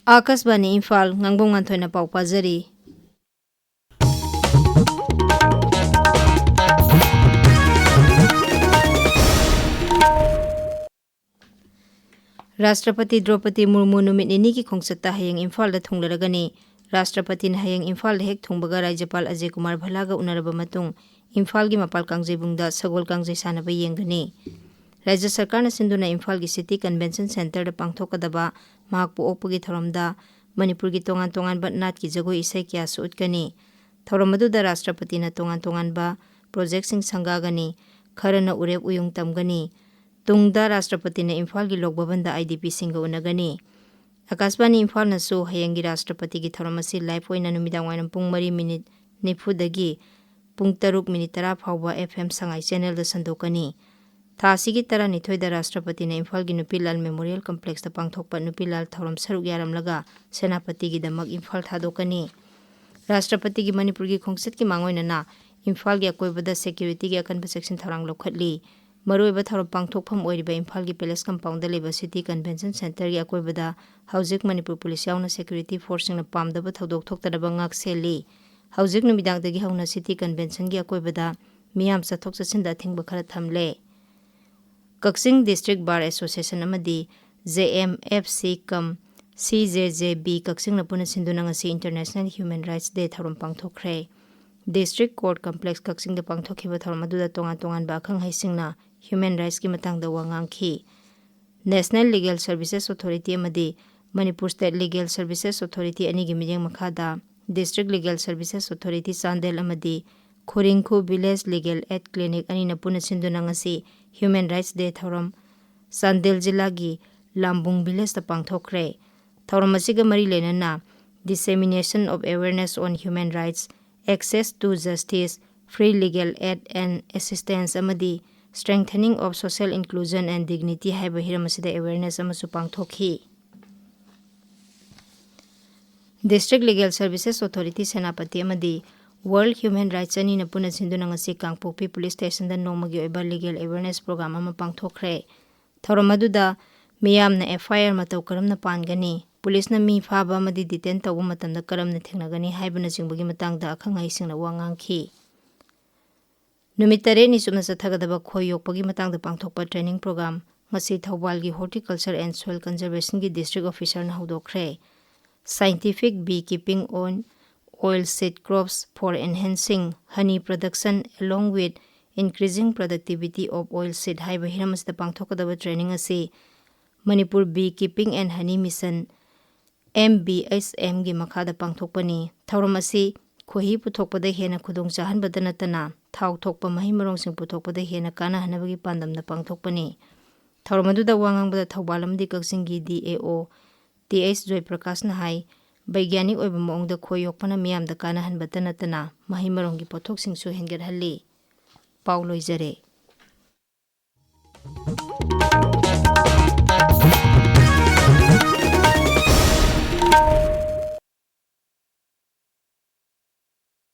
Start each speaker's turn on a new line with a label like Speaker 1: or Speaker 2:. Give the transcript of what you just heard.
Speaker 1: Akashvani Imphal Ngangbam Nganthoi na pau pajari. Rashtrapati Draupadi Murmu numit nini ki khongsatta hayang Imphal da thunglaragani. Rashtrapati na hayang Imphal da hek thungbaga Rajyapal Ajay Kumar Bhalaga unaraba matung Imphal gi mapal kangjebungda sagol kangjei sanaba yengani. Rajya Sarkar na sinduna Imphal gi City Convention Center da pangthokadaba mahakpu okpagi thoramda Manipur gi tongan ba nat ki jagoi isai kya su utkani. Thoram aduda Rashtrapati na tongan ba project sing sangagani kharana urek uyung tamgani. Tungda Rashtrapati na Imphal gi Lokbhabanda IDP singa unagani. Akashvani Imphal na su hayangi Rashtrapati gi thoramasi live oina numidang wainam pung 3 minute nifudagi pung 3 minute 10 phawba FM sangai channel da sandokani. Thasigi tara nithoi da Rashtrapati na Imphal gi Nupilal Memorial Complex da pangthokpa Nupilal thoram saruk yaramlaga Senapati gi damak Imphal thadokani. Rashtrapati gi Manipur gi khongsat ki mangoina na Imphal gi akoibada security gi akanba section tharang lokhatli. Maruiba thoram pangthokpham oiriba Imphal gi Palace Compound da leba City Convention Center gi akoibada Haujik Manipur Police yauna security force na pamdaba thodok thoktanaba ngak seli. Haujik numidang dagi hauna City Convention gi akoibada miyam chathok chachinda thingba khara thamle. Kaksing District Bar Association amadi JMFC kam CJJB Kaksing na puna sinduna ngasi International Human Rights Day thoram pangthokre. District Court Complex Kaksing da pangthokhiba thoram aduda tongan ba akhang haisingna Human Rights ki matangda wangangki. National Legal Services Authority amadi Manipur State Legal Services Authority ani gi mijeng makhada District Legal Services Authority Chandel amadi Khoringkhu Village Legal Aid Clinic ani na puna sinduna ngasi Human Rights Day thoram Chandel Jilla gi Lambung Village da pangthokre. Thoram asiga mari lenana dissemination of awareness on human rights, access to justice, free legal aid and assistance amadi strengthening of social inclusion and dignity haiba hiramasida awareness amasu pangthokhi. District Legal Services Authority Senapati amadi World Human Rights ani na puna sinduna ngasi Kangpokpi Police Station da nomagi oiba legal awareness program ama pangthokre. Thoram aduda miyamna FIR matau karamna pangani, police na mi phaba amadi detain tawba matamda karamna thengnagani haibana jingbagi matangda akhang haisingna wangangki. Numit 8 ni sumna sathagadaba khoi yokpagi matangda pangthokpa training program ngasi Thawbal gi Horticulture and Soil Conservation gi district officer na hodokre. Scientific beekeeping on oilseed crops for enhancing honey production along with increasing productivity of oilseed haiba hiramasda pangthokadaba training asi Manipur Beekeeping and Honey Mission MBSM gi makhada pangthokpani. Thoram asi khohi puthokpada hena khudong chahanbada natana thau thokpa mahi marong sing puthokpada hena kana hanabagi pandamna pangthokpani. Thoram aduda wangangbada Thawbalamdi Kaksing gi DAO TH Joy Prakash na hai Baigyanik oiba maongda khoi yokpana miyamda kana hanbada natana mahi marong gi pothok sing su hengerhalli. Paulo Izare.